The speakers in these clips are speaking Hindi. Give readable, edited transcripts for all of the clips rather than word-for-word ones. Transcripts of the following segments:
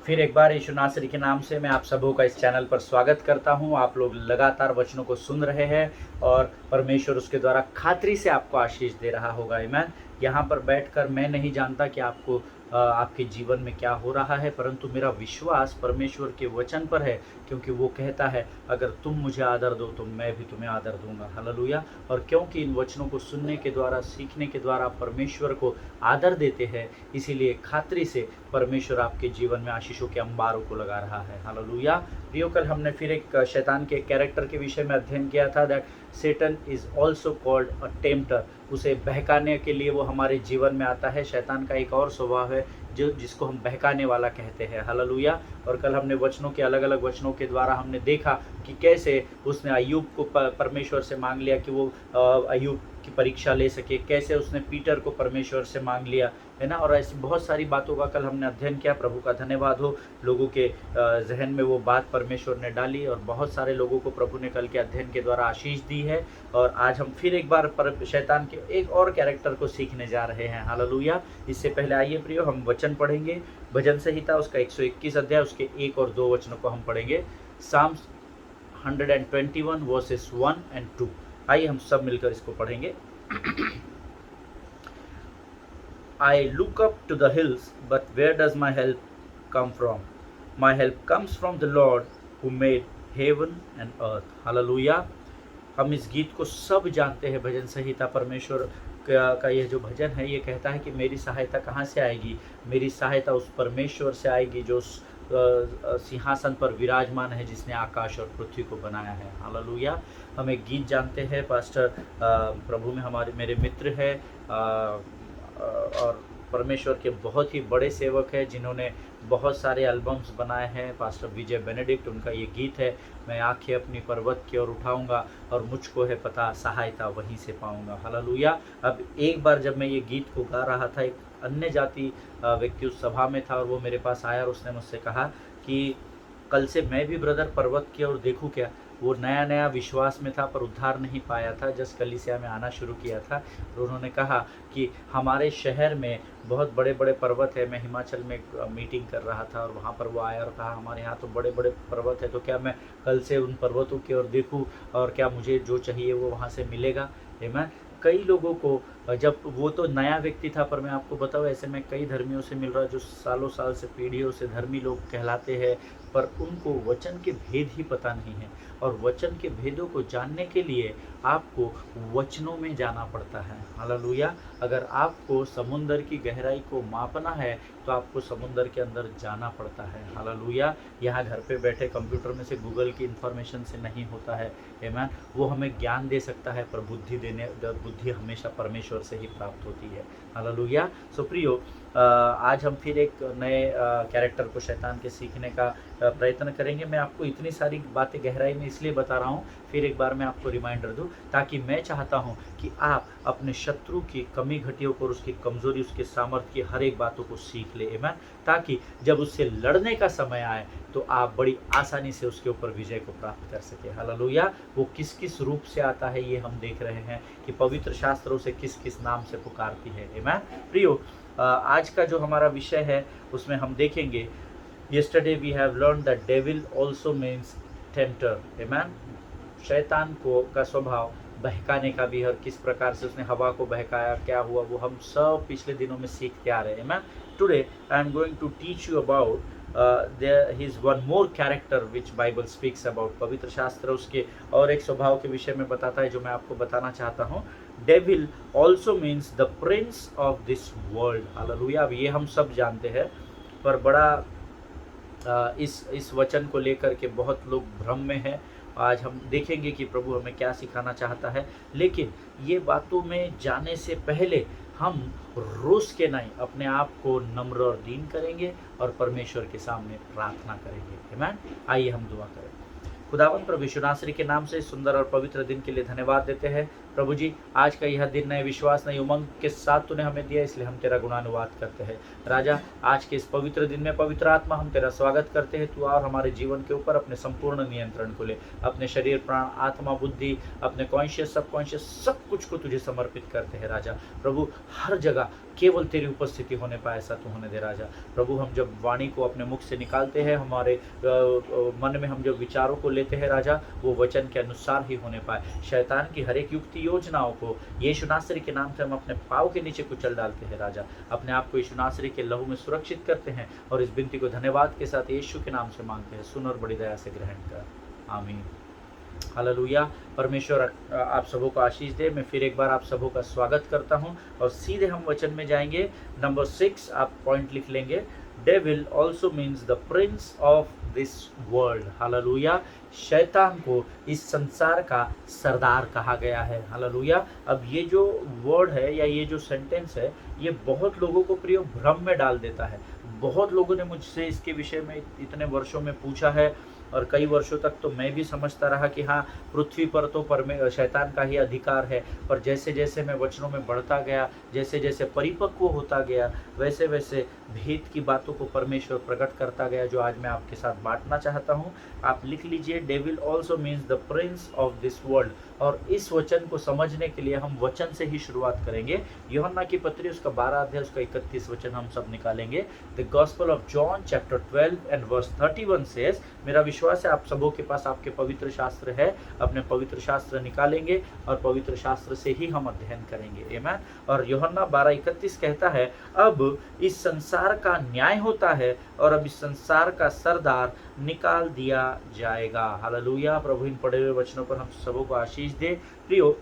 फिर एक बार यीशु नासरी के नाम से मैं आप सबों का इस चैनल पर स्वागत करता हूं। आप लोग लगातार वचनों को सुन रहे हैं और परमेश्वर उसके द्वारा खातरी से आपको आशीष दे रहा होगा। आमीन। यहाँ पर बैठकर मैं नहीं जानता कि आपको आपके जीवन में क्या हो रहा है, परंतु मेरा विश्वास परमेश्वर के वचन पर है, क्योंकि वो कहता है अगर तुम मुझे आदर दो तो मैं भी तुम्हें आदर दूंगा। हालेलुया। और क्योंकि इन वचनों को सुनने के द्वारा, सीखने के द्वारा परमेश्वर को आदर देते हैं, इसीलिए खातरी से परमेश्वर आपके जीवन में आशीषों के अंबारों को लगा रहा है। हालेलुया। प्रियो, कल हमने फिर एक शैतान के कैरेक्टर के विषय में अध्ययन किया था। That Satan is also called a tempter. उसे बहकाने के लिए वो हमारे जीवन में आता है। शैतान का एक और स्वभाव है जिसको हम बहकाने वाला कहते हैं। हालेलुया। और कल हमने वचनों के अलग अलग वचनों के द्वारा हमने देखा कि कैसे उसने अय्यूब को परमेश्वर से मांग लिया कि वो अय्यूब की परीक्षा ले सके, कैसे उसने पीटर को परमेश्वर से मांग लिया, है ना। और ऐसी बहुत सारी बातों का कल हमने अध्ययन किया। प्रभु का धन्यवाद हो, लोगों के जहन में वो बात परमेश्वर ने डाली और बहुत सारे लोगों को प्रभु ने कल के अध्ययन के द्वारा आशीष दी है। और आज हम फिर एक बार शैतान के एक और कैरेक्टर को सीखने जा रहे हैं। हालेलुया। इससे पहले आइए प्रियो, हम वचन पढ़ेंगे। भजन संहिता उसका 121 अध्याय, उसके 1 और 2 वचनों को हम पढ़ेंगे। Psalms 121 verses 1 and 2। आइए हम सब मिलकर इसको पढ़ेंगे। I look up to the hills, but where does my help come from? My help comes from the Lord who made heaven and earth. Hallelujah. हम इस गीत को सब जानते हैं। भजन संहिता परमेश्वर का यह जो भजन है, ये कहता है कि मेरी सहायता कहाँ से आएगी? मेरी सहायता उस परमेश्वर से आएगी जो सिंहासन पर विराजमान है, जिसने आकाश और पृथ्वी को बनाया है। हालेलुया। हम एक गीत जानते हैं। पास्टर प्रभु में मेरे मित्र है और परमेश्वर के बहुत ही बड़े सेवक है, जिन्होंने बहुत सारे एल्बम्स बनाए हैं। पास्टर विजय बेनेडिक्ट, उनका ये गीत है, मैं आंखें अपनी पर्वत की ओर उठाऊंगा और मुझको है पता सहायता वहीं से पाऊंगा। हालेलुया। अब एक बार जब मैं ये गीत को गा रहा था, एक अन्य जाति व्यक्ति उस सभा में था और वो मेरे पास आया और उसने मुझसे कहा कि कल से मैं भी ब्रदर पर्वत की ओर देखूं क्या? वो नया नया विश्वास में था पर उद्धार नहीं पाया था, जस्ट कलीसिया में आना शुरू किया था। और उन्होंने कहा कि हमारे शहर में बहुत बड़े बड़े पर्वत है। मैं हिमाचल में मीटिंग कर रहा था और वहाँ पर वो आया और कहा हमारे यहाँ तो बड़े बड़े पर्वत है, तो क्या मैं कल से उन पर्वतों की ओर देखूँ और क्या मुझे जो चाहिए वो वहाँ से मिलेगा? मैं कई लोगों को, जब वो तो नया व्यक्ति था, पर मैं आपको बताऊँ ऐसे मैं कई धर्मियों से मिल रहा जो सालों साल से, पीढ़ियों से धर्मी लोग कहलाते हैं, पर उनको वचन के भेद ही पता नहीं है। और वचन के भेदों को जानने के लिए आपको वचनों में जाना पड़ता है। हालेलुया। अगर आपको समुंदर की गहराई को मापना है तो आपको समुंदर के अंदर जाना पड़ता है। हालेलुया। यहाँ घर पे बैठे कंप्यूटर में से गूगल की इंफॉर्मेशन से नहीं होता है। आमीन। वो हमें ज्ञान दे सकता है, पर बुद्धि हमेशा परमेश्वर से ही प्राप्त होती है। हालेलुया। सो प्रियो, आज हम फिर एक नए कैरेक्टर को शैतान के सीखने का प्रयत्न करेंगे। मैं आपको इतनी सारी बातें गहराई में इसलिए बता रहा हूँ, फिर एक बार मैं आपको रिमाइंडर दूँ, ताकि मैं चाहता हूँ कि आप अपने शत्रु की कमी घटियों को, उसकी कमजोरी, उसके सामर्थ्य की हर एक बातों को सीख ले। आमीन। ताकि जब उससे लड़ने का समय आए तो आप बड़ी आसानी से उसके ऊपर विजय को प्राप्त कर सके। हालेलुया। वो किस किस रूप से आता है ये हम देख रहे हैं कि पवित्र शास्त्रों से किस किस नाम से पुकारती है। आमीन। प्रियो, आज का जो हमारा विषय है उसमें हम देखेंगे, yesterday we have learned that devil also means tempter. Amen. शैतान का स्वभाव बहकाने का भी है, और किस प्रकार से उसने हवा को बहकाया, क्या हुआ, वो हम सब पिछले दिनों में सीखते आ रहे हैं। Amen. Today I am going to teach you about there is one more character which Bible speaks about. पवित्र शास्त्र उसके और एक स्वभाव के विषय में बताता है जो मैं आपको बताना चाहता हूँ। Devil also means the prince of this world. Hallelujah. अब ये हम सब जानते हैं, पर बड़ा इस वचन को लेकर के बहुत लोग भ्रम में हैं। आज हम देखेंगे कि प्रभु हमें क्या सिखाना चाहता है, लेकिन ये बातों में जाने से पहले हम रोज के नहीं अपने आप को नम्र और दीन करेंगे और परमेश्वर के सामने प्रार्थना करेंगे। आमीन। आइए हम दुआ करें। खुदावंद प्रभु यीशु नासरी के नाम से सुंदर और पवित्र दिन के लिए धन्यवाद देते हैं। प्रभु जी आज का यह दिन नए विश्वास नई उमंग के साथ तूने हमें दिया, इसलिए हम तेरा गुणानुवाद करते हैं। राजा आज के इस पवित्र दिन में पवित्र आत्मा हम तेरा स्वागत करते हैं। तू और हमारे जीवन के ऊपर अपने संपूर्ण नियंत्रण को ले, अपने शरीर प्राण आत्मा बुद्धि अपने कॉन्शियस सबकॉन्शियस सब कुछ को तुझे समर्पित करते हैं। राजा प्रभु हर जगह केवल तेरी उपस्थिति होने पाए ऐसा तू होने दे। राजा प्रभु हम जब वाणी को अपने मुख से निकालते हैं, हमारे मन में हम जब विचारों को लेते हैं राजा, वो वचन के अनुसार ही होने पाए। शैतान की हर एक युक्ति योजनाओं को यीशु नासरी के नाम से हम अपने पाँव के नीचे कुचल डालते हैं। राजा अपने आप को यीशु नासरी के लहू में सुरक्षित करते हैं और इस विनती को धन्यवाद के साथ यीशु के नाम से मांगते हैं। सुन और बड़ी दया से ग्रहण कर, आमीन। हालेलुया। परमेश्वर आप सबों को आशीष दे। मैं फिर एक बार आप सबों का स्वागत करता हूं और सीधे हम वचन में जाएंगे। नंबर 6 आप पॉइंट लिख लेंगे। Devil also means the prince of this world. Hallelujah. शैतान को इस संसार का सरदार कहा गया है। हालेलुया। अब ये जो वर्ड है या ये जो सेंटेंस है, ये बहुत लोगों को प्रिय भ्रम में डाल देता है। बहुत लोगों ने मुझसे इसके विषय में इतने वर्षों में पूछा है और कई वर्षों तक तो मैं भी समझता रहा कि हाँ पृथ्वी पर तो शैतान का ही अधिकार है। पर जैसे जैसे मैं वचनों में बढ़ता गया, जैसे जैसे परिपक्व होता गया, वैसे वैसे भेद की बातों को परमेश्वर प्रकट करता गया, जो आज मैं आपके साथ बांटना चाहता हूँ। आप लिख लीजिए, devil also means the prince of this world. और इस वचन को समझने के लिए हम वचन से ही शुरुआत करेंगे। यूहन्ना की पत्री उसका 12 अध्याय उसका 31 वचन हम सब निकालेंगे। The Gospel of John chapter 12 and verse 31 says, मेरा विश्वास है आप सबों के पास आपके पवित्र शास्त्र है, अपने पवित्र शास्त्र निकालेंगे और पवित्र शास्त्र से ही हम अध्ययन करेंगे। आमीन। और यूहन्ना 12:31 कहता है, अब इस संसार का न्याय होता है और अब इस संसार का सरदार निकाल दिया जाएगा। हालेलुया। प्रभु इन पढ़े हुए वचनों पर हम सबों को आशीष दे। प्रियो,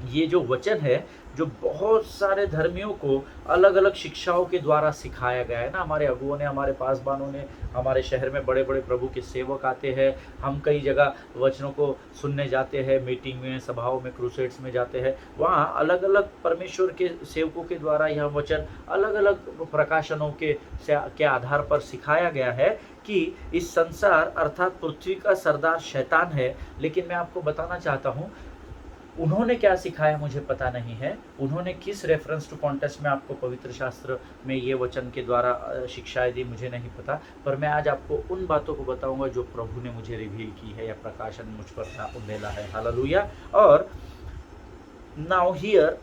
ये जो वचन है जो बहुत सारे धर्मियों को अलग अलग शिक्षाओं के द्वारा सिखाया गया है ना। हमारे अगुओं ने, हमारे पासबानों ने, हमारे शहर में बड़े बड़े प्रभु के सेवक आते हैं। हम कई जगह वचनों को सुनने जाते हैं, मीटिंग में, सभाओं में, क्रूसेड्स में जाते हैं। वहाँ अलग अलग परमेश्वर के सेवकों के द्वारा यह वचन अलग अलग प्रकाशनों के आधार पर सिखाया गया है कि इस संसार अर्थात पृथ्वी का सरदार शैतान है। लेकिन मैं आपको बताना चाहता हूँ उन्होंने क्या सिखाया मुझे पता नहीं है, उन्होंने किस रेफरेंस टू कॉन्टेक्स्ट में आपको पवित्र शास्त्र में ये वचन के द्वारा शिक्षाएं दी मुझे नहीं पता। पर मैं आज आपको उन बातों को बताऊंगा जो प्रभु ने मुझे रिवील की है या प्रकाशन मुझ पर उंडेला है। हालेलुया। और now here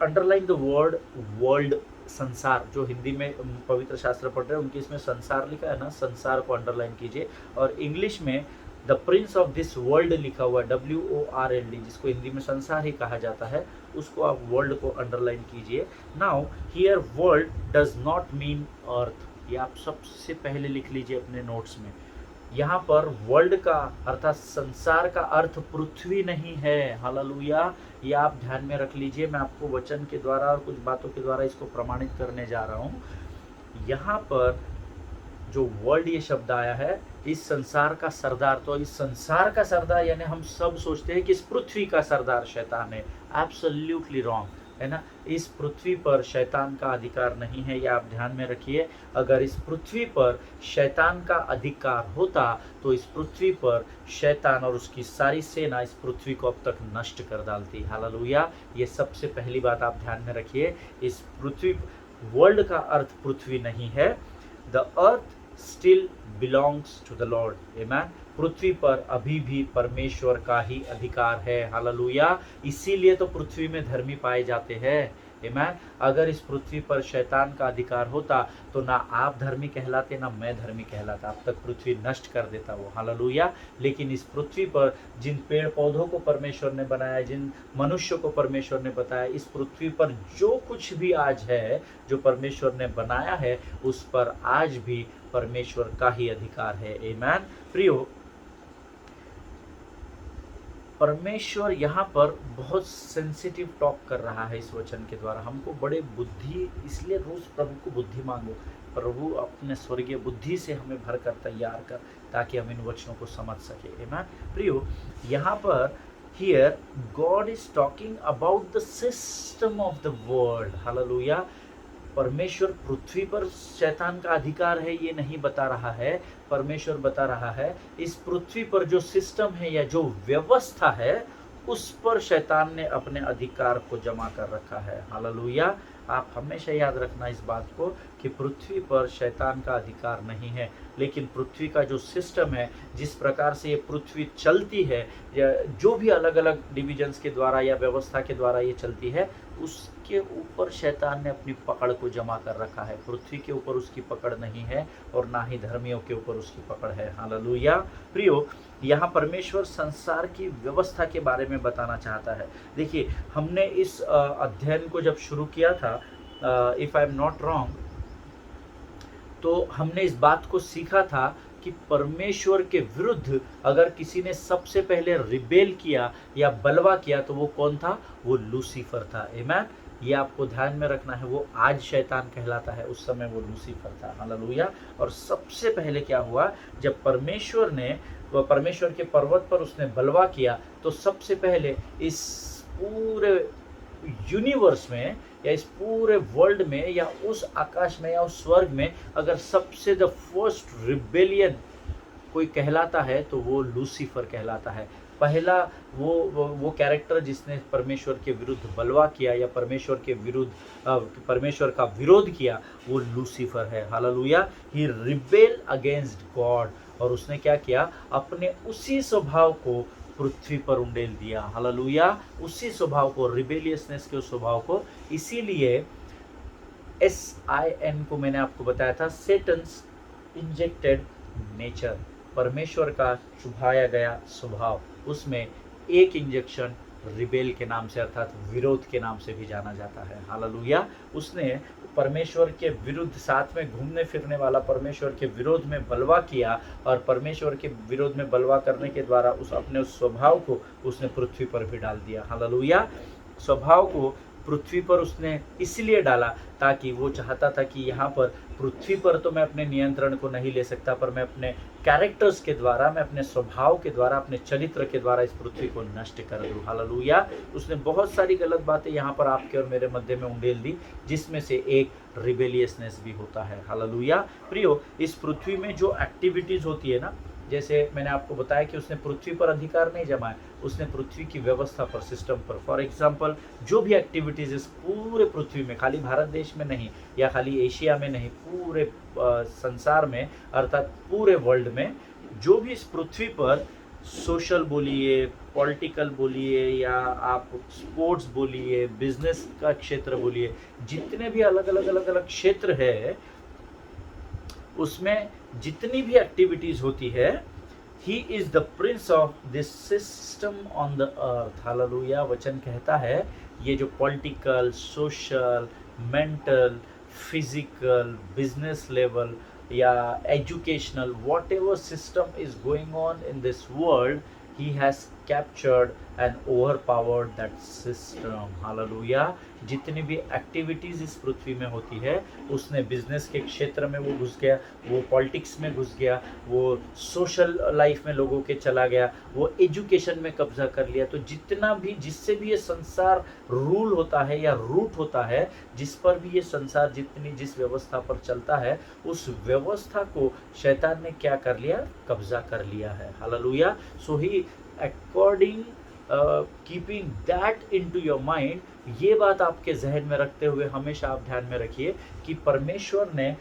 underline the word world, संसार। जो हिंदी में पवित्र शास्त्र पढ़ रहे हैं उनकी इसमें संसार लिखा है ना, संसार को अंडरलाइन कीजिए। और इंग्लिश में the prince of this world लिखा हुआ है, WORLD, जिसको हिंदी में संसार ही कहा जाता है, उसको आप वर्ल्ड को अंडरलाइन कीजिए। Now here world does not mean earth. ये आप सबसे पहले लिख लीजिए अपने नोट्स में। यहाँ पर वर्ल्ड का अर्थात संसार का अर्थ पृथ्वी नहीं है। हालेलुया। ये आप ध्यान में रख लीजिए। मैं आपको वचन के द्वारा और कुछ बातों के द्वारा इसको प्रमाणित करने जा रहा हूँ। यहाँ पर जो वर्ल्ड ये शब्द आया है, इस संसार का सरदार, तो इस संसार का सरदार यानी हम सब सोचते हैं कि इस पृथ्वी का सरदार शैतान है। एब्सोल्युटली रॉन्ग है ना। इस पृथ्वी पर शैतान का अधिकार नहीं है, ये आप ध्यान में रखिए। अगर इस पृथ्वी पर शैतान का अधिकार होता तो इस पृथ्वी पर शैतान और उसकी सारी सेना इस पृथ्वी को अब तक नष्ट कर डालती। हालेलुया। ये सबसे पहली बात आप ध्यान में रखिए। इस पृथ्वी, वर्ल्ड का अर्थ पृथ्वी नहीं है। The earth still belongs to the Lord. आमीन। पृथ्वी पर अभी भी परमेश्वर का ही अधिकार है। हालेलुया। इसीलिए तो पृथ्वी में धर्मी पाए जाते हैं। आमीन। अगर इस पृथ्वी पर शैतान का अधिकार होता तो ना आप धर्मी कहलाते ना मैं धर्मी कहलाता, अब तक पृथ्वी नष्ट कर देता वो। हालेलुया। लेकिन इस पृथ्वी पर जिन पेड़ पौधों को परमेश्वर ने बनाया, जिन मनुष्यों को परमेश्वर ने बताया, इस पृथ्वी पर जो कुछ भी आज है जो परमेश्वर ने बनाया है, उस पर आज भी परमेश्वर का ही अधिकार है। आमीन। प्रियो, परमेश्वर यहाँ पर बहुत सेंसिटिव टॉक कर रहा है इस वचन के द्वारा। हमको बड़े बुद्धि, इसलिए रोज प्रभु को बुद्धि मांगो। प्रभु अपने स्वर्गीय बुद्धि से हमें भर कर तैयार कर, ताकि हम इन वचनों को समझ सके। आमीन। प्रियो, यहाँ पर here God is talking about the system of the world. Hallelujah. परमेश्वर पृथ्वी पर शैतान का अधिकार है ये नहीं बता रहा है। परमेश्वर बता रहा है इस पृथ्वी पर जो सिस्टम है या जो व्यवस्था है उस पर शैतान ने अपने अधिकार को जमा कर रखा है। हालेलुया। आप हमेशा याद रखना इस बात को कि पृथ्वी पर शैतान का अधिकार नहीं है, लेकिन पृथ्वी का जो सिस्टम है, जिस प्रकार से ये पृथ्वी चलती है, जो भी अलग अलग डिविजन्स के द्वारा या व्यवस्था के द्वारा ये चलती है, उसके ऊपर शैतान ने अपनी पकड़ को जमा कर रखा है। पृथ्वी के ऊपर उसकी पकड़ नहीं है और ना ही धर्मियों के ऊपर उसकी पकड़ है। हालेलुया। प्रियो, यहाँ परमेश्वर संसार की व्यवस्था के बारे में बताना चाहता है। देखिए, हमने इस अध्ययन को जब शुरू किया था, if I am not wrong, तो हमने इस बात को सीखा था कि परमेश्वर के विरुद्ध अगर किसी ने सबसे पहले रिबेल किया या बलवा किया तो वो कौन था? वो लूसीफर था। आमीन। ये आपको ध्यान में रखना है। वो आज शैतान कहलाता है, उस समय वो लूसीफर था। हालेलुया। और सबसे पहले क्या हुआ, जब परमेश्वर के पर्वत पर उसने बलवा किया, तो सबसे पहले इस पूरे यूनिवर्स में या इस पूरे वर्ल्ड में या उस आकाश में या उस स्वर्ग में अगर सबसे द फर्स्ट रिबेलियन कोई कहलाता है तो वो लूसीफर कहलाता है। पहला वो कैरेक्टर जिसने परमेश्वर के विरुद्ध बलवा किया या परमेश्वर का विरोध किया, वो लूसीफर है। हालेलुया। ही रिबेल अगेंस्ट गॉड, और उसने क्या किया? अपने उसी स्वभाव को पृथ्वी पर उंडेल दिया। हालेलुया। उसी स्वभाव को, रिबेलियसनेस के उस स्वभाव को। इसीलिए SIN को मैंने आपको बताया था, सेटन्स इंजेक्टेड नेचर, परमेश्वर का चुभाया गया स्वभाव, उसमें एक इंजेक्शन रिबेल के नाम से अर्थात विरोध के नाम से भी जाना जाता है। हालेलुया। उसने परमेश्वर के विरुद्ध, साथ में घूमने फिरने वाला परमेश्वर के विरोध में बलवा किया, और परमेश्वर के विरोध में बलवा करने के द्वारा अपने उस स्वभाव को उसने पृथ्वी पर भी डाल दिया। हालेलुया। स्वभाव को पृथ्वी पर उसने इसलिए डाला ताकि वो चाहता था कि यहाँ पर पृथ्वी पर तो मैं अपने नियंत्रण को नहीं ले सकता, पर मैं अपने कैरेक्टर्स के द्वारा, मैं अपने स्वभाव के द्वारा, अपने चरित्र के द्वारा इस पृथ्वी को नष्ट कर दूँ। हालेलुया। उसने बहुत सारी गलत बातें यहाँ पर आपके और मेरे मध्य में उंडेल दी, जिसमें से एक रिबेलियसनेस भी होता है। हालेलुया। प्रियो, इस पृथ्वी में जो एक्टिविटीज़ होती है ना, जैसे मैंने आपको बताया कि उसने पृथ्वी पर अधिकार नहीं जमाया, उसने पृथ्वी की व्यवस्था पर, सिस्टम पर। फॉर एग्जांपल, जो भी एक्टिविटीज़ इस पूरे पृथ्वी में, खाली भारत देश में नहीं या खाली एशिया में नहीं, पूरे संसार में अर्थात पूरे वर्ल्ड में, जो भी इस पृथ्वी पर सोशल बोलिए, पॉलिटिकल बोलिए, या आप स्पोर्ट्स बोलिए, बिजनेस का क्षेत्र बोलिए, जितने भी अलग अलग क्षेत्र है, उसमें जितनी भी एक्टिविटीज होती है, he is the prince of this system on the earth. Hallelujah. वचन कहता है ये जो political, social, mental, physical, business level या educational, whatever system is going on in this world, he has captured and overpowered that system. Hallelujah. जितनी भी एक्टिविटीज़ इस पृथ्वी में होती है, उसने बिजनेस के क्षेत्र में वो घुस गया, वो पॉलिटिक्स में घुस गया, वो सोशल लाइफ में लोगों के चला गया, वो एजुकेशन में कब्जा कर लिया। तो जितना भी, जिससे भी ये संसार रूल होता है या रूट होता है, जिस पर भी ये संसार जिस व्यवस्था पर चलता है, उस व्यवस्था को शैतान ने क्या कर लिया? कब्जा कर लिया है। Hallelujah. So he according keeping that into your mind, ये बात आपके जहन में रखते हुए हमेशा आप ध्यान में रखिए कि परमेश्वर ने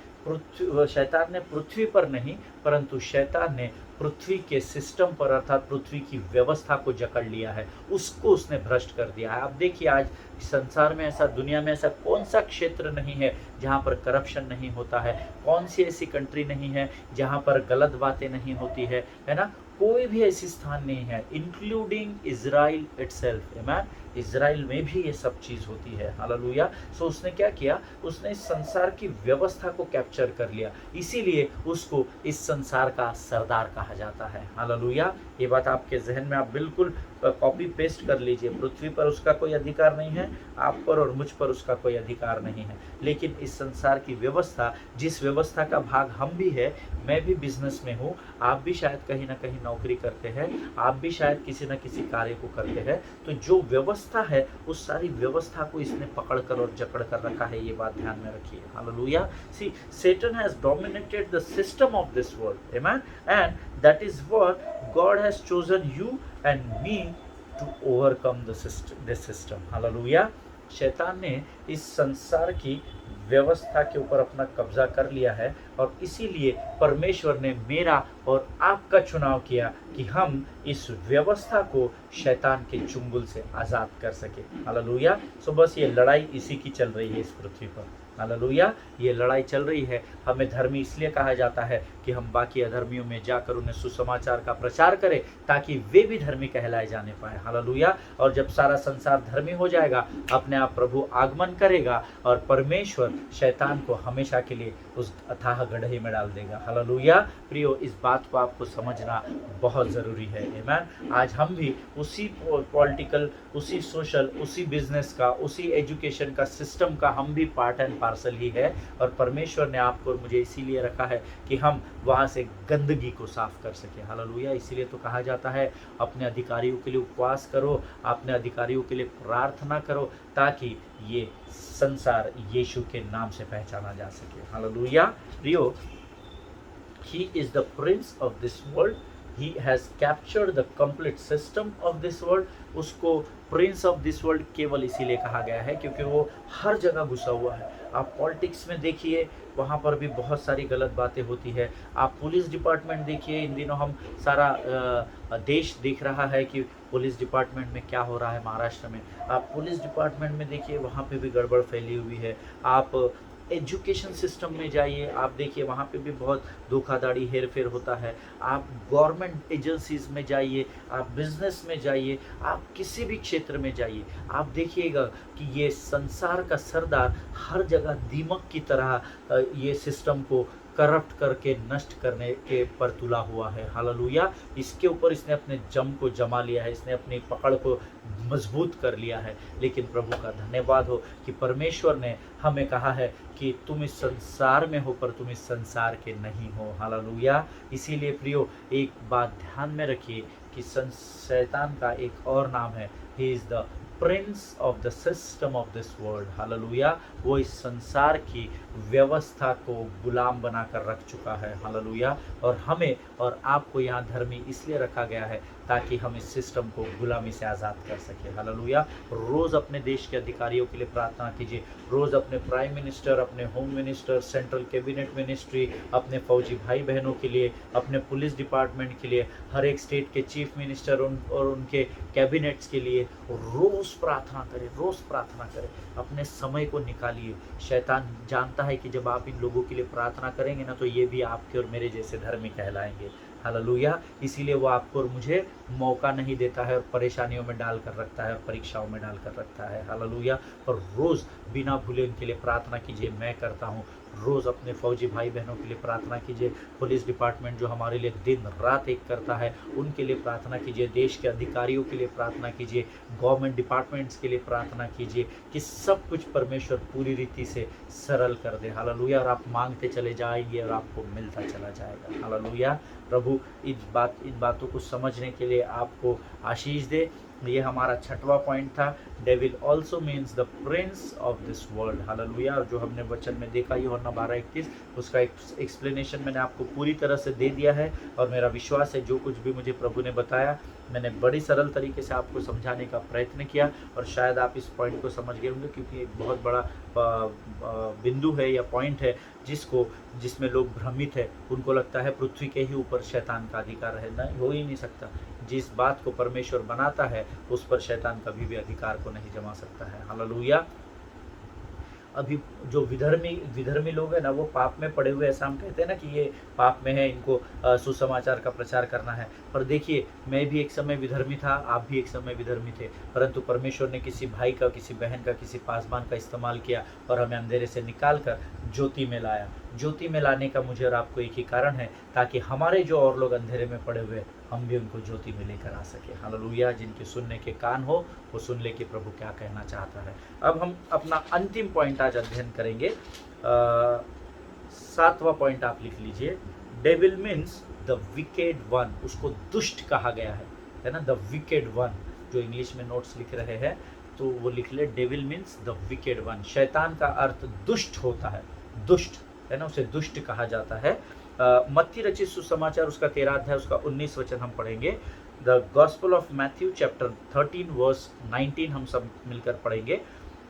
शैतान ने पृथ्वी पर नहीं, परंतु शैतान ने पृथ्वी के सिस्टम पर अर्थात पृथ्वी की व्यवस्था को जकड़ लिया है, उसको उसने भ्रष्ट कर दिया है। आप देखिए, आज संसार में ऐसा, दुनिया में ऐसा कौन सा क्षेत्र नहीं है जहाँ पर करप्शन नहीं होता है? कौन सी ऐसी कंट्री नहीं है जहाँ पर गलत बातें नहीं होती है ना? कोई भी ऐसी स्थान नहीं है, इंक्लूडिंग इजराइल इटसेल्फ। आमीन। इजराइल में भी ये सब चीज़ होती है। हालेलुया। सो उसने क्या किया? उसने इस संसार की व्यवस्था को कैप्चर कर लिया, इसीलिए उसको इस संसार का सरदार कहा जाता है। हालेलुया। ये बात आपके जहन में आप बिल्कुल कॉपी पेस्ट कर लीजिए। पृथ्वी पर उसका कोई अधिकार नहीं है, आप पर और मुझ पर उसका कोई अधिकार नहीं है, लेकिन इस संसार की व्यवस्था, जिस व्यवस्था का भाग हम भी है, मैं भी बिजनेस में हूँ, आप भी शायद कहीं ना कहीं नौकरी करते हैं, आप भी शायद किसी न किसी कार्य को करते हैं, तो जो व्यवस्था है उस सारी व्यवस्था को इसने पकड़ कर और जकड़ कर रखा है। ये बात ध्यान में रखिए। हालेलुया। See, Satan has dominated the system of this world. Amen. And that is what God has chosen you and me to overcome this system. हालेलुया। शैतान ने इस संसार की व्यवस्था के ऊपर अपना कब्जा कर लिया है और इसीलिए परमेश्वर ने मेरा और आपका चुनाव किया कि हम इस व्यवस्था को शैतान के चुंगल से आज़ाद कर सके। हालेलुया। सो बस ये लड़ाई इसी की चल रही है इस पृथ्वी पर। हालेलुया। ये लड़ाई चल रही है। हमें धर्मी इसलिए कहा जाता है कि हम बाकी अधर्मियों में जाकर उन्हें सुसमाचार का प्रचार करें ताकि वे भी धर्मी कहलाए जाने पाए। हालेलुया। और जब सारा संसार धर्मी हो जाएगा, अपने आप प्रभु आगमन करेगा और परमेश्वर शैतान को हमेशा के लिए उस अथाह गड्ढे में डाल देगा। हालेलुया। प्रियो, इस बात को आपको समझना बहुत ज़रूरी है। आमीन। आज हम भी उसी पॉलिटिकल, उसी सोशल, उसी बिजनेस का, उसी एजुकेशन का सिस्टम का हम भी पार्ट एंड पार्सल ही है और परमेश्वर ने आपको और मुझे इसीलिए रखा है कि हम वहाँ से गंदगी को साफ कर सके। हालेलुया। इसीलिए तो कहा जाता है अपने अधिकारियों के लिए उपवास करो, अपने अधिकारियों के लिए प्रार्थना करो ताकि ये संसार यीशु के नाम से पहचाना जा सके। हालेलुया। प्रियो, ही is the prince of this world, he has captured the complete system of this world। उसको प्रिंस ऑफ दिस वर्ल्ड केवल इसीलिए कहा गया है क्योंकि वो हर जगह घुसा हुआ है। आप पॉलिटिक्स में देखिए, वहाँ पर भी बहुत सारी गलत बातें होती है। आप पुलिस डिपार्टमेंट देखिए, इन दिनों हम सारा देश देख रहा है कि पुलिस डिपार्टमेंट में क्या हो रहा है महाराष्ट्र में। आप पुलिस डिपार्टमेंट में देखिए, वहाँ पे भी गड़बड़ फैली हुई है। आप एजुकेशन सिस्टम में जाइए, आप देखिए वहाँ पे भी बहुत धोखाधड़ी हेर फेर होता है। आप गवर्नमेंट एजेंसीज में जाइए, आप बिजनेस में जाइए, आप किसी भी क्षेत्र में जाइए, आप देखिएगा कि ये संसार का सरदार हर जगह दीमक की तरह ये सिस्टम को करप्ट करके नष्ट करने के पर तुला हुआ है। हालेलुया। इसके ऊपर इसने अपने जम को जमा लिया है, इसने अपनी पकड़ को मजबूत कर लिया है। लेकिन प्रभु का धन्यवाद हो कि परमेश्वर ने हमें कहा है कि तुम इस संसार में हो पर तुम इस संसार के नहीं हो। हालेलुया। इसीलिए प्रियो, एक बात ध्यान में रखिए कि शैतान का एक और नाम है, he is the prince of the system of this world. Hallelujah. वो इस संसार की व्यवस्था को गुलाम बनाकर रख चुका है। हालेलुया। और हमें और आपको यहाँ धर्मी इसलिए रखा गया है ताकि हम इस सिस्टम को गुलामी से आज़ाद कर सकें। हालेलुया। रोज़ अपने देश के अधिकारियों के लिए प्रार्थना कीजिए, रोज़ अपने प्राइम मिनिस्टर, अपने home minister, central cabinet ministry, अपने फौजी भाई बहनों के लिए, अपने पुलिस डिपार्टमेंट के लिए, हर एक स्टेट के चीफ मिनिस्टर और उनके कैबिनेट्स के लिए रोज़ प्रार्थना करें, रोज़ प्रार्थना करें। अपने समय को निकालिए। शैतान जानता है कि जब आप इन लोगों के लिए प्रार्थना करेंगे ना, तो ये भी आपके और मेरे जैसे धर्मी कहलाएंगे। हालेलुया। इसीलिए वो आपको और मुझे मौका नहीं देता है और परेशानियों में डाल कर रखता है और परीक्षाओं में डाल कर रखता है। हालेलुया। और रोज़ बिना भूले उनके लिए प्रार्थना कीजिए। मैं करता हूँ। रोज़ अपने फौजी भाई बहनों के लिए प्रार्थना कीजिए। पुलिस डिपार्टमेंट जो हमारे लिए दिन रात एक करता है, उनके लिए प्रार्थना कीजिए। देश के अधिकारियों के लिए प्रार्थना कीजिए। गवर्नमेंट डिपार्टमेंट्स के लिए प्रार्थना कीजिए कि सब कुछ परमेश्वर पूरी रीति से सरल कर दे। हालेलुया। और आप मांगते चले जाएंगे और आपको मिलता चला जाएगा। हालेलुया। प्रभु इन बातों को समझने के लिए आपको आशीष दे। ये हमारा 6वां पॉइंट था, devil also means the prince of this world. Hallelujah. और जो हमने वचन में देखा यूहन्ना 12:31, उसका एक्सप्लेनेशन मैंने आपको पूरी तरह से दे दिया है और मेरा विश्वास है जो कुछ भी मुझे प्रभु ने बताया मैंने बड़ी सरल तरीके से आपको समझाने का प्रयत्न किया और शायद आप इस पॉइंट को समझ गए होंगे, क्योंकि एक बहुत बड़ा बिंदु है या पॉइंट है जिसमें लोग भ्रमित है। उनको लगता है पृथ्वी के ही ऊपर शैतान का अधिकार है। नहीं, हो ही नहीं सकता। जिस बात को परमेश्वर बनाता है उस पर शैतान कभी भी अधिकार को नहीं जमा सकता है। हालेलुया। अभी जो विधर्मी लोग हैं ना, वो पाप में पड़े हुए, ऐसा हम कहते हैं ना कि ये पाप में है, इनको सुसमाचार का प्रचार करना है। पर देखिए, मैं भी एक समय विधर्मी था, आप भी एक समय विधर्मी थे, परंतु परमेश्वर ने किसी भाई का, किसी बहन का, किसी पासवान का इस्तेमाल किया और हमें अंधेरे से निकाल कर ज्योति में लाया। ज्योति में लाने का मुझे और आपको एक ही कारण है, ताकि हमारे जो और लोग अंधेरे में पड़े हुए हम भी उनको ज्योति में लेकर आ सके। हालेलुया। जिनके सुनने के कान हो वो सुन ले कि प्रभु क्या कहना चाहता है। अब हम अपना अंतिम पॉइंट आज अध्ययन करेंगे। 7वां पॉइंट आप लिख लीजिए। Devil means the wicked one. उसको दुष्ट कहा गया है ना, द विकेड वन। जो इंग्लिश में नोट्स लिख रहे हैं तो वो लिख ले, devil means the wicked one. शैतान का अर्थ दुष्ट होता है, दुष्ट है ना, उसे दुष्ट कहा जाता है। मत्ती रचित सुसमाचार उसका 13 अध्याय उसका 19 वचन हम पढ़ेंगे। The Gospel of Matthew chapter 13 verse 19 हम सब मिलकर पढ़ेंगे।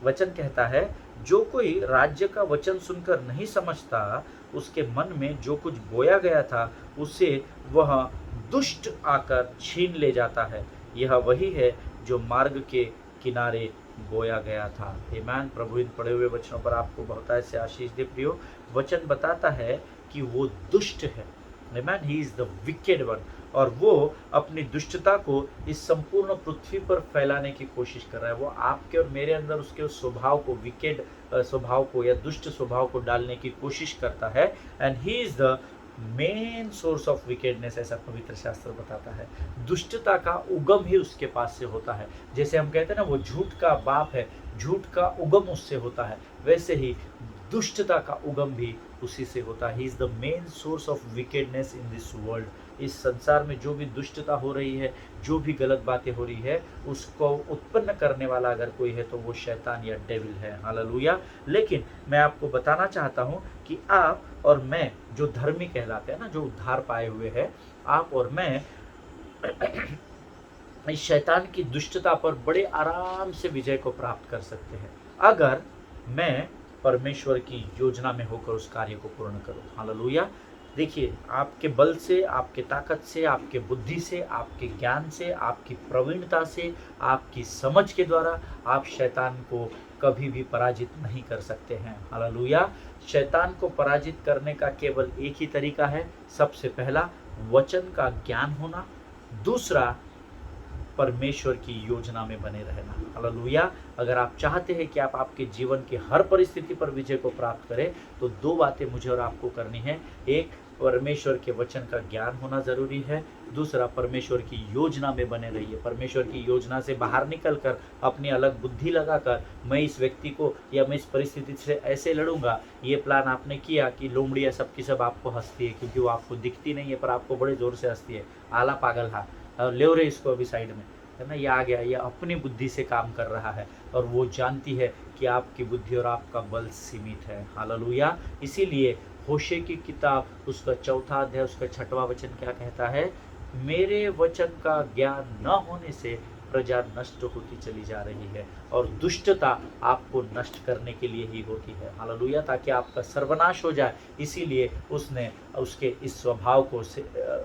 वचन कहता है, जो कोई राज्य का वचन सुनकर नहीं समझता, उसके मन में जो कुछ बोया गया था उसे वह दुष्ट आकर छीन ले जाता है। यह वही है जो मार्ग के किनारे बोया गया था। आमीन। प्रभु इन पढ़े हुए वचनों पर आपको बहुतायत से आशीष दे। प्रियो, वचन बताता है कि वो दुष्ट है। आमीन। ही इज द विकेड वन, और वो अपनी दुष्टता को इस संपूर्ण पृथ्वी पर फैलाने की कोशिश कर रहा है। वो आपके और मेरे अंदर उसके उस स्वभाव को, विकेड स्वभाव को या दुष्ट स्वभाव को डालने की कोशिश करता है। And he is the main source of wickedness, ऐसा पवित्र शास्त्र बताता है। दुष्टता का उगम ही उसके पास से होता है। जैसे हम कहते हैं ना, वो झूठ का बाप है, झूठ का उगम उससे होता है, वैसे ही दुष्टता का उगम भी उसी से होता है। He is the main source of wickedness in this world. इस संसार में जो भी दुष्टता हो रही है, जो भी गलत बातें हो रही है, उसको उत्पन्न करने वाला अगर कोई है तो वो शैतान या डेविल है। हालेलुया। लेकिन मैं आपको बताना चाहता हूँ कि आप और मैं जो धर्मी कहलाते हैं ना, जो उद्धार पाए हुए हैं, आप और मैं इस शैतान की दुष्टता पर बड़े आराम से विजय को प्राप्त कर सकते हैं, अगर मैं परमेश्वर की योजना में होकर उस कार्य को पूर्ण करूं। हालेलुया। देखिए, आपके बल से, आपके ताकत से, आपके बुद्धि से, आपके ज्ञान से, आपकी प्रवीणता से, आपकी समझ के द्वारा आप शैतान को कभी भी पराजित नहीं कर सकते हैं। हालेलुया। शैतान को पराजित करने का केवल एक ही तरीका है। सबसे पहला, वचन का ज्ञान होना। दूसरा, परमेश्वर की योजना में बने रहना। हालेलुया। अगर आप चाहते हैं कि आप आपके जीवन की हर परिस्थिति पर विजय को प्राप्त करें, तो दो बातें मुझे और आपको करनी है। एक, परमेश्वर के वचन का ज्ञान होना जरूरी है। दूसरा, परमेश्वर की योजना में बने रहिए। परमेश्वर की योजना से बाहर निकलकर अपनी अलग बुद्धि लगाकर मैं इस व्यक्ति को या मैं इस परिस्थिति से ऐसे लड़ूंगा, ये प्लान आपने किया कि लोमड़िया सबकी सब आपको हंसती है, क्योंकि वो आपको दिखती नहीं है पर आपको बड़े जोर से हंसती है। आला पागल हा, ले रहे इसको अभी साइड में, है ना, ये आ गया, ये अपनी बुद्धि से काम कर रहा है और वो जानती है कि आपकी बुद्धि और आपका बल सीमित है। हालेलुया। इसीलिए होशे की किताब उसका 4 अध्याय उसका 6वां वचन क्या कहता है, मेरे वचन का ज्ञान न होने से प्रजा नष्ट होती चली जा रही है, और दुष्टता आपको नष्ट करने के लिए ही होती है। हालेलुया। ताकि आपका सर्वनाश हो जाए, इसीलिए उसने उसके इस स्वभाव को,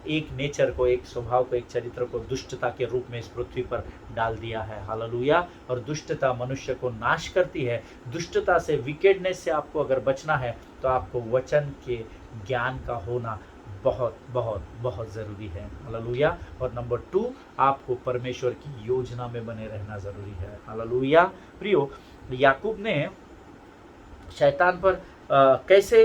एक नेचर को, एक स्वभाव को, एक चरित्र को दुष्टता के रूप में इस पृथ्वी पर डाल दिया है। हालेलुया। और दुष्टता मनुष्य को नाश करती है। दुष्टता से, विकेडनेस से आपको अगर बचना है तो आपको वचन के ज्ञान का होना बहुत बहुत बहुत ज़रूरी है। हालेलुया। और नंबर 2, आपको परमेश्वर की योजना में बने रहना ज़रूरी है। हालेलुया। प्रियो, याकूब ने शैतान पर कैसे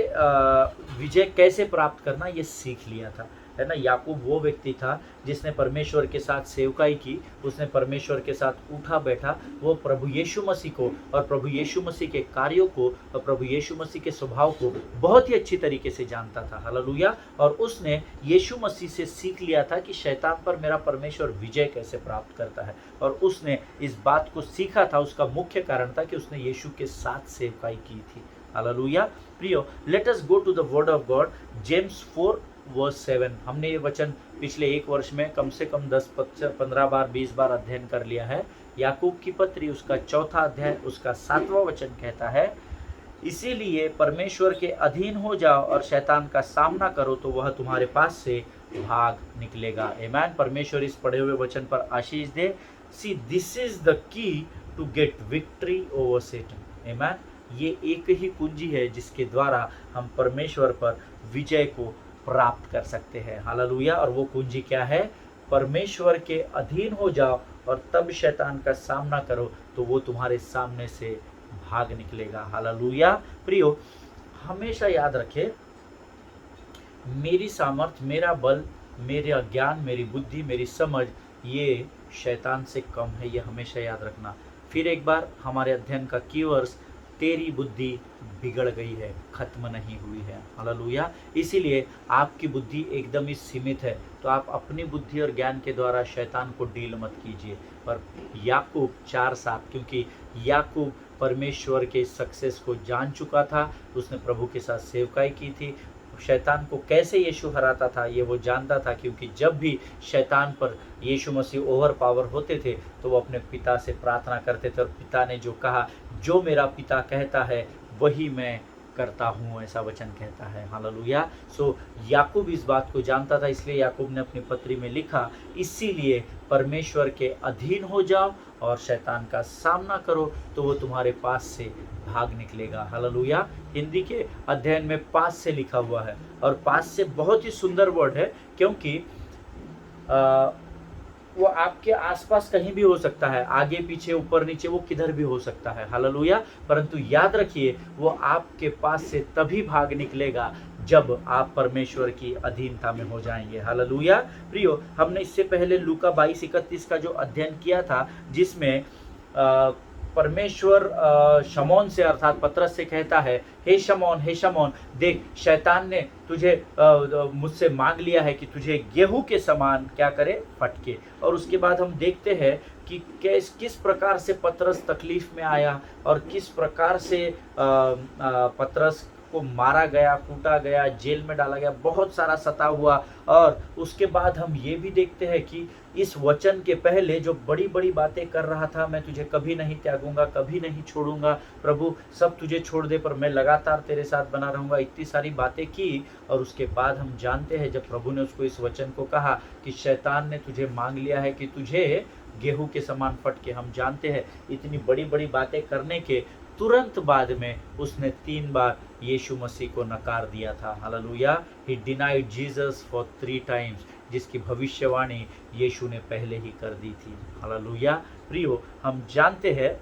विजय कैसे प्राप्त करना ये सीख लिया था, है ना। याकूब वो व्यक्ति था जिसने परमेश्वर के साथ सेवकाई की, उसने परमेश्वर के साथ उठा बैठा। वो प्रभु यीशु मसीह को और प्रभु यीशु मसीह के कार्यों को और प्रभु यीशु मसीह के स्वभाव को बहुत ही अच्छी तरीके से जानता था। हालेलुया। और उसने यीशु मसीह से सीख लिया था कि शैतान पर मेरा परमेश्वर विजय कैसे प्राप्त करता है, और उसने इस बात को सीखा था। उसका मुख्य कारण था कि उसने यीशु के साथ सेवकाई की थी। हालेलुया। प्रियो, let us go to the word of God, James 4 verse 7। हमने ये वचन पिछले 1 वर्ष में कम से कम 10, 15 बार, 20 बार अध्ययन कर लिया है। याकूब की पत्री उसका 4 अध्याय उसका 7वां वचन कहता है, इसीलिए परमेश्वर के अधीन हो जाओ और शैतान का सामना करो तो वह तुम्हारे पास से भाग निकलेगा। आमीन। परमेश्वर इस पढ़े हुए वचन पर आशीष दे। See this is the key to get victory over Satan. आमीन। ये एक ही कुंजी है जिसके द्वारा हम परमेश्वर पर विजय को प्राप्त कर सकते हैं। हालेलुया। और वो कुंजी क्या है, परमेश्वर के अधीन हो जाओ और तब शैतान का सामना करो तो वो तुम्हारे सामने से भाग निकलेगा। हालेलुया। प्रियो, हमेशा याद रखे, मेरी सामर्थ्य, मेरा बल, मेरा ज्ञान, मेरी बुद्धि, मेरी समझ, ये शैतान से कम है। ये हमेशा याद रखना। फिर एक बार हमारे अध्ययन का कीवर्ड्स, तेरी बुद्धि बिगड़ गई है, खत्म नहीं हुई है। हालेलुया। इसीलिए आपकी बुद्धि एकदम ही सीमित है, तो आप अपनी बुद्धि और ज्ञान के द्वारा शैतान को डील मत कीजिए। पर याकूब 4:7, क्योंकि याकूब परमेश्वर के सक्सेस को जान चुका था, उसने प्रभु के साथ सेवकाई की थी, शैतान को कैसे यीशु हराता था ये वो जानता था, क्योंकि जब भी शैतान पर यीशु मसीह ओवर पावर होते थे तो वो अपने पिता से प्रार्थना करते थे, और पिता ने जो कहा, जो मेरा पिता कहता है वही मैं करता हूँ, ऐसा वचन कहता है। हालेलुया। सो याकूब इस बात को जानता था, इसलिए याकूब ने अपनी पत्री में लिखा, इसीलिए परमेश्वर के अधीन हो जाओ और शैतान का सामना करो तो वो तुम्हारे पास से भाग निकलेगा। हालेलुया। हिंदी के अध्ययन में पास से लिखा हुआ है, और पास से बहुत ही सुंदर वर्ड है, क्योंकि वो आपके आसपास कहीं भी हो सकता है, आगे पीछे ऊपर नीचे, वो किधर भी हो सकता है। हालेलुया। परंतु याद रखिए, वो आपके पास से तभी भाग निकलेगा जब आप परमेश्वर की अधीनता में हो जाएंगे। हालेलुया। प्रियो, हमने इससे पहले लूका 22:31 का जो अध्ययन किया था, जिसमें परमेश्वर शमौन से अर्थात पतरस से कहता है, हे शमौन, देख शैतान ने तुझे मुझसे मांग लिया है कि तुझे गेहूं के समान क्या करे, फटके। और उसके बाद हम देखते हैं कि किस प्रकार से पतरस तकलीफ में आया और किस प्रकार से पतरस को मारा गया, कूटा गया, जेल में डाला गया, बहुत सारा सता हुआ। और उसके बाद हम ये भी देखते हैं कि इस वचन के पहले जो बड़ी बड़ी बातें कर रहा था, मैं तुझे कभी नहीं त्यागूंगा, कभी नहीं छोड़ूंगा, प्रभु सब तुझे छोड़ दे पर मैं लगातार तेरे साथ बना रहूंगा, इतनी सारी बातें की। और उसके बाद हम जानते हैं जब प्रभु ने उसको इस वचन को कहा कि शैतान ने तुझे मांग लिया है कि तुझे गेहूं के समान फटके, हम जानते हैं इतनी बड़ी बड़ी बातें करने के तुरंत बाद में उसने 3 बार यीशु मसीह को नकार दिया था। Hallelujah. He denied Jesus for 3 times, जिसकी भविष्यवाणी यीशु ने पहले ही कर दी थी। हालेलुया। प्रियो, हम जानते हैं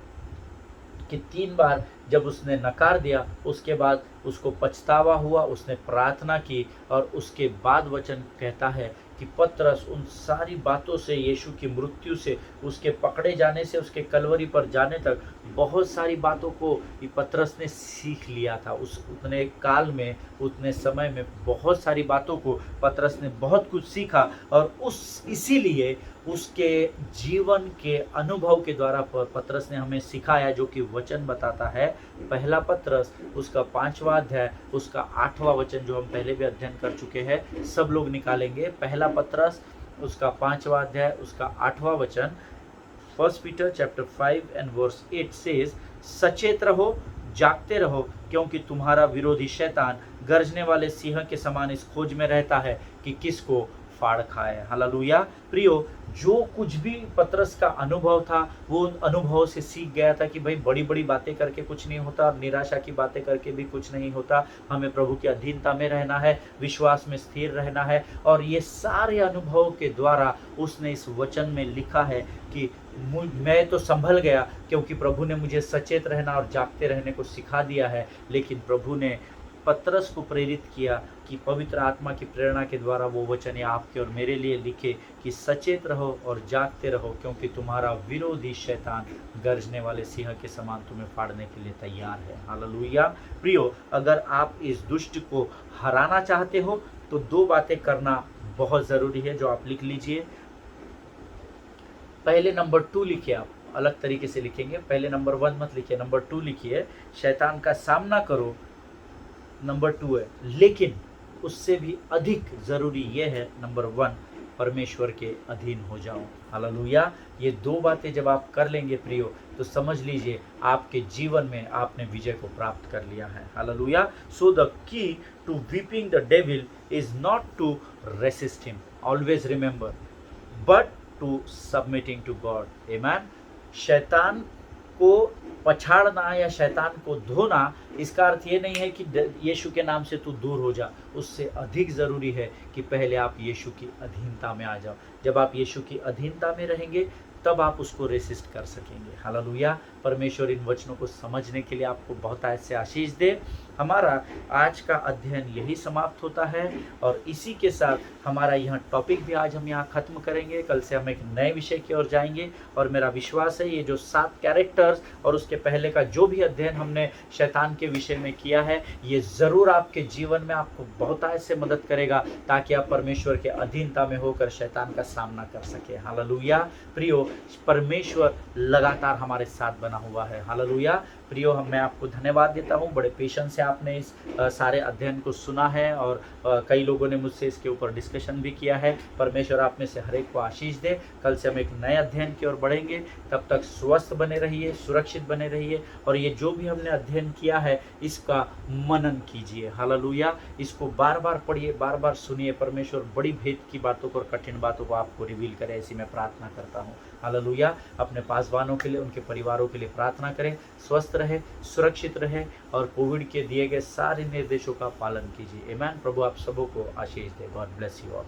कि 3 बार जब उसने नकार दिया, उसके बाद उसको पछतावा हुआ, उसने प्रार्थना की, और उसके बाद वचन कहता है कि पतरस उन सारी बातों से, यीशु की मृत्यु से, उसके पकड़े जाने से, उसके कलवरी पर जाने तक, बहुत सारी बातों को पतरस ने सीख लिया था। उतने काल में, उतने समय में बहुत सारी बातों को पतरस ने बहुत कुछ सीखा, और इसीलिए उसके जीवन के अनुभव के द्वारा पतरस ने हमें सिखाया, जो कि वचन बताता है। पहला पतरस उसका 5वां अध्याय उसका 8वां वचन, जो हम पहले भी अध्ययन कर चुके हैं, सब लोग निकालेंगे। पहला पतरस उसका 5वां अध्याय उसका 8वां वचन, 1 Peter chapter 5 and verse 8 says, सचेत रहो, जागते रहो, क्योंकि तुम्हारा विरोधी शैतान गर्जने वाले सिंह के समान इस खोज में रहता है कि किसको फाड़ खाए। हालेलुया। प्रियो, जो कुछ भी पतरस का अनुभव था, वो उन अनुभवों से सीख गया था कि भाई बड़ी बड़ी बातें करके कुछ नहीं होता, और निराशा की बातें करके भी कुछ नहीं होता। हमें प्रभु की अधीनता में रहना है, विश्वास में स्थिर रहना है। और ये सारे अनुभव के द्वारा उसने इस वचन में लिखा है कि मैं तो संभल गया, क्योंकि प्रभु ने मुझे सचेत रहना और जागते रहने को सिखा दिया है। लेकिन प्रभु ने पतरस को प्रेरित किया कि पवित्र आत्मा की प्रेरणा के द्वारा वो वचन आपके और मेरे लिए लिखे कि सचेत रहो और जागते रहो, क्योंकि तुम्हारा विरोधी शैतान गर्जने वाले सिंह के समान तुम्हें फाड़ने के लिए तैयार है। हालेलुया। प्रियो, अगर आप इस दुष्ट को हराना चाहते हो तो 2 बातें करना बहुत ज़रूरी है, जो आप लिख लीजिए। पहले नंबर 2 लिखिए, आप अलग तरीके से लिखेंगे। पहले नंबर 1 मत लिखिए, नंबर 2 लिखिए। शैतान का सामना करो, नंबर 2 है। लेकिन उससे भी अधिक ज़रूरी ये है, नंबर 1, परमेश्वर के अधीन हो जाओ। हालेलुया। ये 2 बातें जब आप कर लेंगे प्रियो, तो समझ लीजिए आपके जीवन में आपने विजय को प्राप्त कर लिया है। Hallelujah. So the key to whipping the devil is not to resist him, always remember, but to submitting to God. Amen. शैतान को पछाड़ना या शैतान को धोना, इसका अर्थ ये नहीं है कि यीशु के नाम से तू दूर हो जा। उससे अधिक ज़रूरी है कि पहले आप यीशु की अधीनता में आ जाओ। जब आप यीशु की अधीनता में रहेंगे तब आप उसको रेसिस्ट कर सकेंगे। हालेलुया। परमेश्वर इन वचनों को समझने के लिए आपको बहुत ऐसे आशीष दे। हमारा आज का अध्ययन यही समाप्त होता है, और इसी के साथ हमारा यह टॉपिक भी आज हम यहाँ ख़त्म करेंगे। कल से हम एक नए विषय की ओर जाएंगे, और मेरा विश्वास है ये जो 7 कैरेक्टर्स और उसके पहले का जो भी अध्ययन हमने शैतान के विषय में किया है, ये ज़रूर आपके जीवन में आपको बहुत ऐसे मदद करेगा, ताकि आप परमेश्वर के अधीनता में होकर शैतान का सामना कर सके। हालेलुया। प्रियो, परमेश्वर लगातार हमारे साथ बना हुआ है। हालेलुया। प्रियो, मैं आपको धन्यवाद देता हूँ, बड़े पेशेंस से आपने इस सारे अध्ययन को सुना है और कई लोगों ने मुझसे इसके ऊपर डिस्कशन भी किया है। परमेश्वर आप में से हर एक को आशीष दे। कल से हम एक नए अध्ययन की ओर बढ़ेंगे। तब तक स्वस्थ बने रहिए, सुरक्षित बने रहिए और ये जो भी हमने अध्ययन किया है इसका मनन कीजिए। हालेलुया। इसको बार बार पढ़िए, बार बार सुनिए। परमेश्वर बड़ी भेद की बातों को और कठिन बातों को आपको रिवील करे, ऐसी मैं प्रार्थना करता हूँ। हालेलुया। अपने पासवानों के लिए, उनके परिवारों के लिए प्रार्थना करें। स्वस्थ रहे, सुरक्षित रहे और कोविड के दिए गए सारे निर्देशों का पालन कीजिए। आमीन। प्रभु आप सबों को आशीष दे। God bless you all.